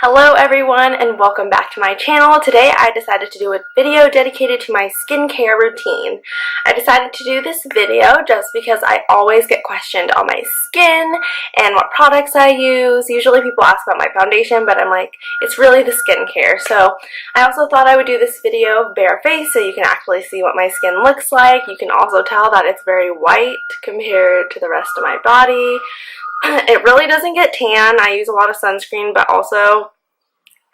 Hello everyone and welcome back to my channel. Today I decided to do a video dedicated to my skincare routine. I decided to do this video just because I always get questioned on my skin and what products I use. Usually people ask about my foundation, but I'm like, it's really the skincare. So I also thought I would do this video bare face so you can actually see what my skin looks like. You can also tell that it's very white compared to the rest of my body. It really doesn't get tan. I use a lot of sunscreen, but also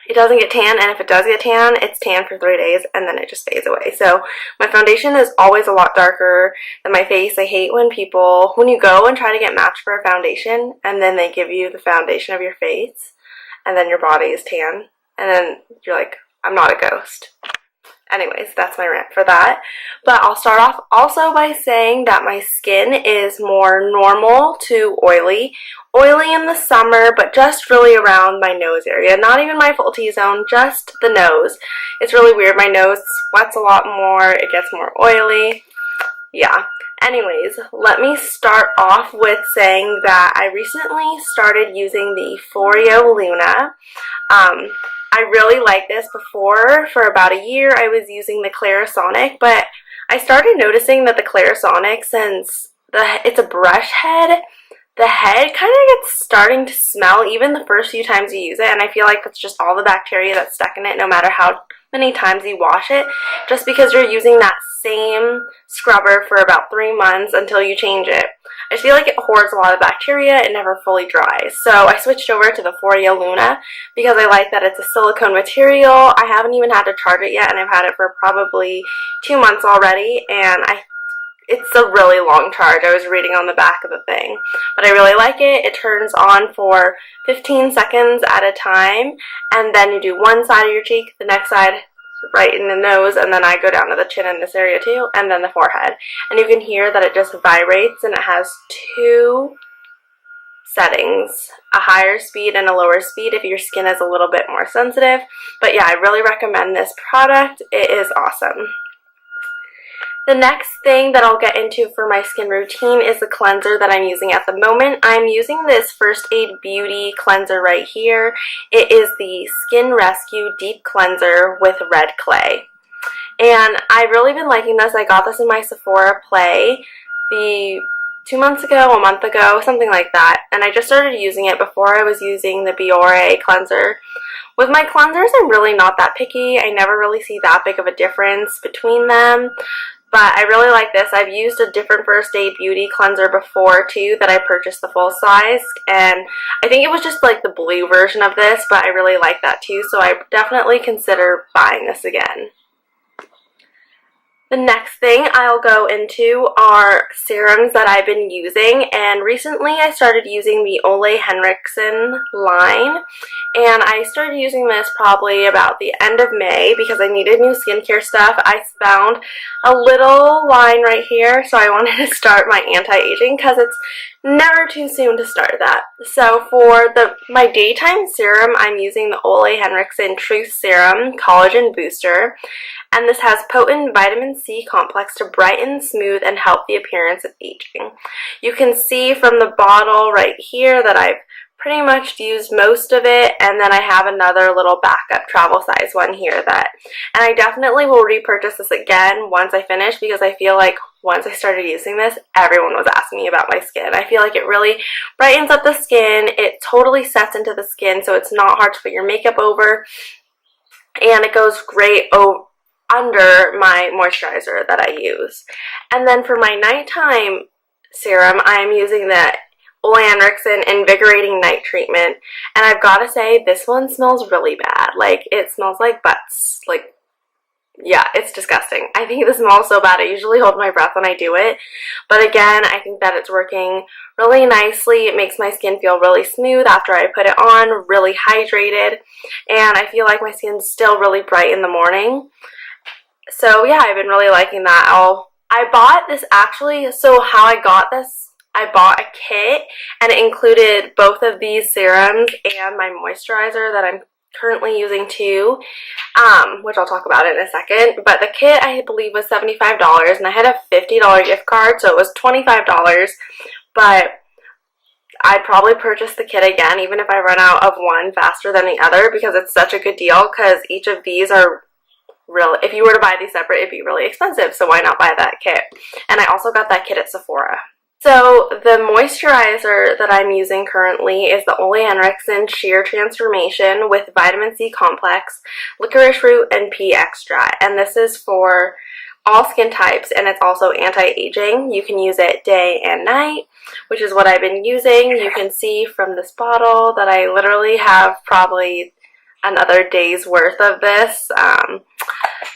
it doesn't get tan, and if it does get tan, it's tan for 3 days and then it just fades away. So my foundation is always a lot darker than my face. I hate when you go and try to get matched for a foundation and then they give you the foundation of your face and then your body is tan and then you're like, I'm not a ghost. Anyways, that's my rant for that. But I'll start off also by saying that my skin is more normal to oily. Oily in the summer, but just really around my nose area. Not even my full T-zone, just the nose. It's really weird. My nose sweats a lot more. It gets more oily. Yeah. Anyways, let me start off with saying that I recently started using the Foreo Luna. I really liked this before. For about a year I was using the Clarisonic, but I started noticing that the Clarisonic, since it's a brush head, the head kind of gets starting to smell even the first few times you use it, and I feel like that's just all the bacteria that's stuck in it no matter how many times you wash it, just because you're using that same scrubber for about 3 months until you change it. I feel like it hoards a lot of bacteria. It never fully dries. So I switched over to the Foreo Luna because I like that it's a silicone material. I haven't even had to charge it yet, and I've had it for probably 2 months already, and it's a really long charge. I was reading on the back of the thing. But I really like it. It turns on for 15 seconds at a time, and then you do one side of your cheek, the next side right in the nose, and then I go down to the chin in this area too, and then the forehead. And you can hear that it just vibrates, and it has 2 settings, a higher speed and a lower speed if your skin is a little bit more sensitive. But yeah, I really recommend this product. It is awesome. The next thing that I'll get into for my skin routine is the cleanser that I'm using at the moment. I'm using this First Aid Beauty cleanser right here. It is the Skin Rescue Deep Cleanser with Red Clay. And I've really been liking this. I got this in my Sephora play 2 months ago, a month ago, something like that. And I just started using it before I was using the Pore cleanser. With my cleansers, I'm really not that picky. I never really see that big of a difference between them. But I really like this. I've used a different First Aid Beauty cleanser before too that I purchased the full size, and I think it was just like the blue version of this, but I really like that too, so I definitely consider buying this again. The next thing I'll go into are serums that I've been using, and recently I started using the Ole Henriksen line, and I started using this probably about the end of May because I needed new skincare stuff. I found a little line right here, so I wanted to start my anti-aging because it's never too soon to start that. So for my daytime serum, I'm using the Ole Henriksen Truth Serum Collagen Booster, and this has potent vitamin C complex to brighten, smooth, and help the appearance of aging. You can see from the bottle right here that I've pretty much used most of it, and then I have another little backup travel size one here and I definitely will repurchase this again once I finish, because I feel like once I started using this, everyone was asking me about my skin. I feel like it really brightens up the skin. It totally sets into the skin, so it's not hard to put your makeup over, and it goes great under my moisturizer that I use. And then for my nighttime serum, I'm using the Ole Henriksen Invigorating Night Treatment, and I've got to say, this one smells really bad. Like, it smells like butts. Like, yeah, it's disgusting. I think it smells so bad. I usually hold my breath when I do it, but again, I think that it's working really nicely. It makes my skin feel really smooth after I put it on, really hydrated, and I feel like my skin's still really bright in the morning. So yeah, I've been really liking that. I bought this actually, so how I got this, I bought a kit, and it included both of these serums and my moisturizer that I'm currently using too, which I'll talk about in a second. But the kit, I believe, was $75, and I had a $50 gift card, so it was $25. But I'd probably purchase the kit again, even if I run out of one faster than the other, because it's such a good deal, because each of these are really, if you were to buy these separate, it'd be really expensive, so why not buy that kit? And I also got that kit at Sephora. So the moisturizer that I'm using currently is the Ole Henriksen Sheer Transformation with Vitamin C Complex, Licorice Root, and Pea Extra. And this is for all skin types, and it's also anti-aging. You can use it day and night, which is what I've been using. You can see from this bottle that I literally have probably another day's worth of this.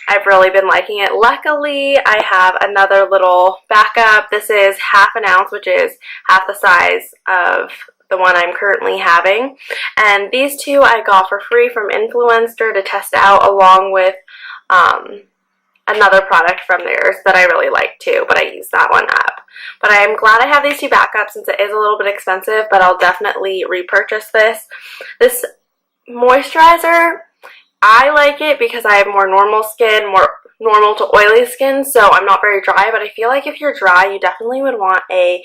I've really been liking it. Luckily, I have another little backup. This is half an ounce, which is half the size of the one I'm currently having. And these two I got for free from Influencer to test out, along with another product from theirs that I really like too, but I used that one up. But I'm glad I have these two backups since it is a little bit expensive, but I'll definitely repurchase this. This moisturizer, I like it because I have more normal skin, more normal to oily skin, so I'm not very dry, but I feel like if you're dry, you definitely would want a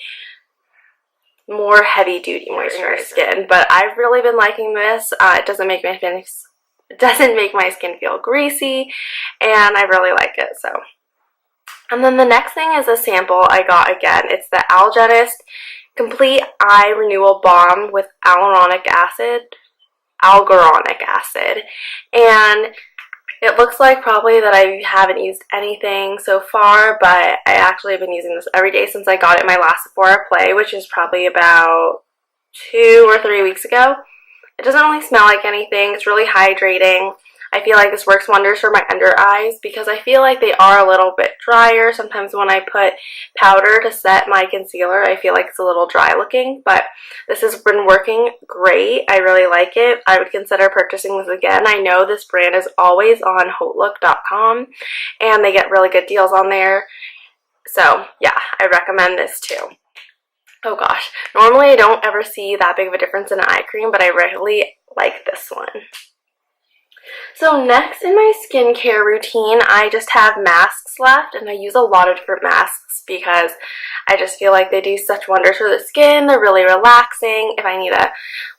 more heavy-duty moisturizer skin. But I've really been liking this. It doesn't make my skin feel greasy, and I really like it. So, and then the next thing is a sample I got again. It's the Algenist Complete Eye Renewal Balm with hyaluronic acid, and it looks like probably that I haven't used anything so far, but I actually have been using this every day since I got it in my last Sephora play, which is probably about 2 or 3 weeks ago. It doesn't really smell like anything. It's really hydrating. I feel like this works wonders for my under eyes because I feel like they are a little bit drier. Sometimes when I put powder to set my concealer, I feel like it's a little dry looking, but this has been working great. I really like it. I would consider purchasing this again. I know this brand is always on HoteLook.com, and they get really good deals on there. So yeah, I recommend this too. Oh gosh, normally I don't ever see that big of a difference in an eye cream, but I really like this one. So next in my skincare routine, I just have masks left, and I use a lot of different masks because I just feel like they do such wonders for the skin. They're really relaxing. If I need a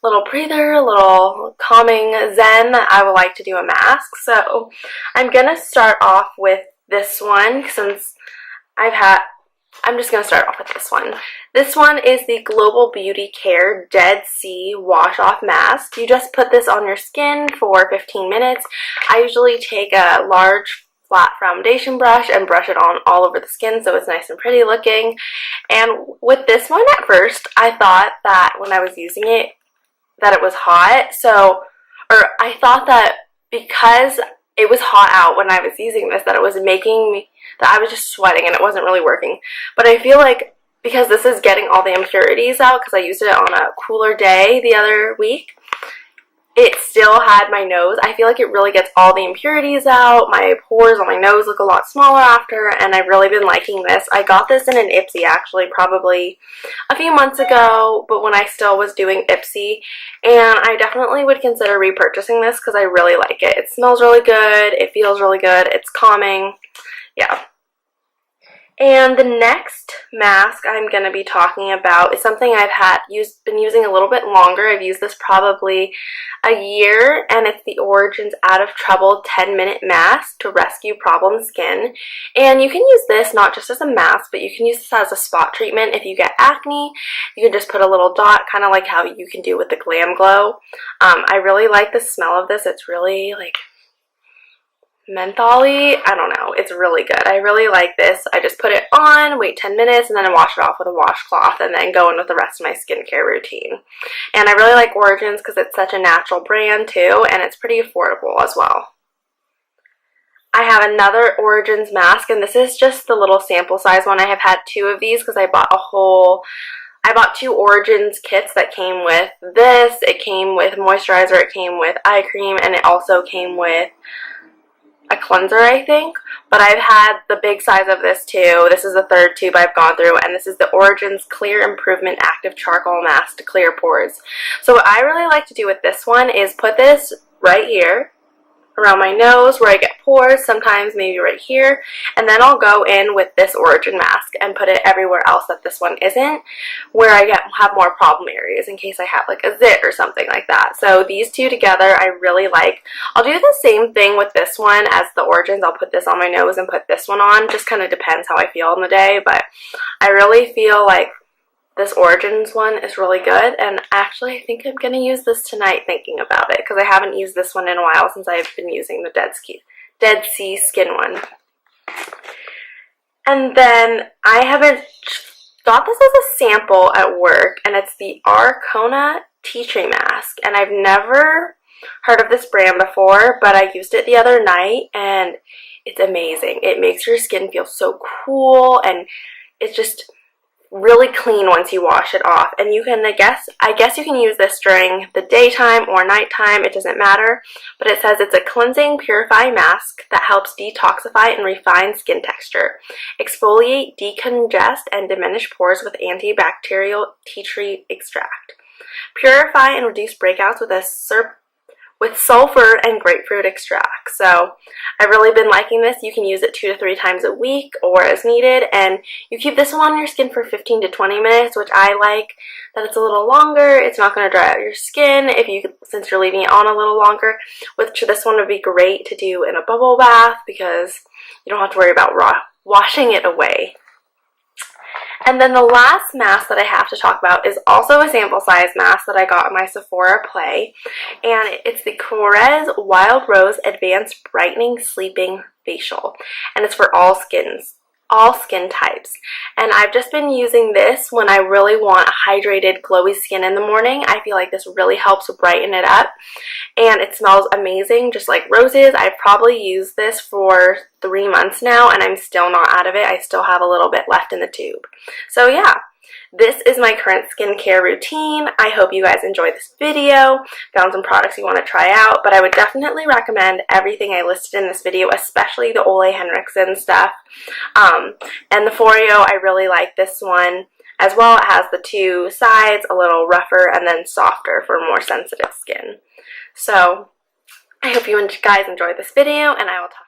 little breather, a little calming zen, I would like to do a mask. So I'm going to start off with this one since I'm just going to start off with this one. This one is the Global Beauty Care Dead Sea Wash Off Mask. You just put this on your skin for 15 minutes. I usually take a large flat foundation brush and brush it on all over the skin so it's nice and pretty looking. And with this one at first, I thought that when I was using it that it was hot. I thought that because it was hot out when I was using this that it was making me, that I was just sweating and it wasn't really working. But I feel like because this is getting all the impurities out, because I used it on a cooler day the other week, it still had my nose. I feel like it really gets all the impurities out. My pores on my nose look a lot smaller after, and I've really been liking this. I got this in an Ipsy actually probably a few months ago, but when I still was doing Ipsy, and I definitely would consider repurchasing this because I really like it. It smells really good. It feels really good. It's calming. Yeah. And the next mask I'm going to be talking about is something I've been using a little bit longer. I've used this probably a year, and it's the Origins Out of Trouble 10-Minute Mask to Rescue Problem Skin. And you can use this not just as a mask, but you can use this as a spot treatment if you get acne. You can just put a little dot, kind of like how you can do with the Glam Glow. I really like the smell of this. It's really like mentholy. I don't know. It's really good. I really like this. I just put it on, wait 10 minutes, and then I wash it off with a washcloth and then go in with the rest of my skincare routine. And I really like Origins because it's such a natural brand too, and it's pretty affordable as well. I have another Origins mask, and this is just the little sample size one. I have had 2 of these because I bought 2 Origins kits that came with this. It came with moisturizer, it came with eye cream, and it also came with a cleanser, I think, but I've had the big size of this too. This is the 3rd tube I've gone through, and this is the Origins Clear Improvement Active Charcoal Mask to clear pores. So what I really like to do with this one is put this right here, around my nose where I get pores, sometimes maybe right here, and then I'll go in with this Origin mask and put it everywhere else that this one isn't, where I have more problem areas in case I have like a zit or something like that. So these two together I really like. I'll do the same thing with this one as the Origins. I'll put this on my nose and put this one on. Just kind of depends how I feel in the day, but I really feel like this Origins one is really good, and actually I think I'm going to use this tonight thinking about it, because I haven't used this one in a while since I've been using the Dead Sea Skin one. And then I haven't got this as a sample at work, and it's the Arcona Tea Tree Mask, and I've never heard of this brand before, but I used it the other night and it's amazing. It makes your skin feel so cool, and it's just really clean once you wash it off. And you can, I guess you can use this during the daytime or nighttime, it doesn't matter, but it says it's a cleansing, purifying mask that helps detoxify and refine skin texture, exfoliate, decongest, and diminish pores with antibacterial tea tree extract, purify and reduce breakouts with sulfur and grapefruit extract. So I've really been liking this. You can use it 2 to 3 times a week or as needed, and you keep this one on your skin for 15 to 20 minutes, which I like that it's a little longer. It's not going to dry out your skin since you're leaving it on a little longer, which this one would be great to do in a bubble bath because you don't have to worry about washing it away. And then the last mask that I have to talk about is also a sample size mask that I got in my Sephora Play, and it's the Korres Wild Rose Advanced Brightening Sleeping Facial, and it's for all skin types. And I've just been using this when I really want hydrated, glowy skin in the morning. I feel like this really helps brighten it up, and it smells amazing, just like roses. I've probably used this for 3 months now, and I'm still not out of it. I still have a little bit left in the tube. So yeah, this is my current skincare routine. I hope you guys enjoyed this video, found some products you want to try out, but I would definitely recommend everything I listed in this video, especially the Ole Henriksen stuff. And the Foreo, I really like this one as well. It has the 2 sides, a little rougher and then softer for more sensitive skin. So I hope you guys enjoyed this video, and I will talk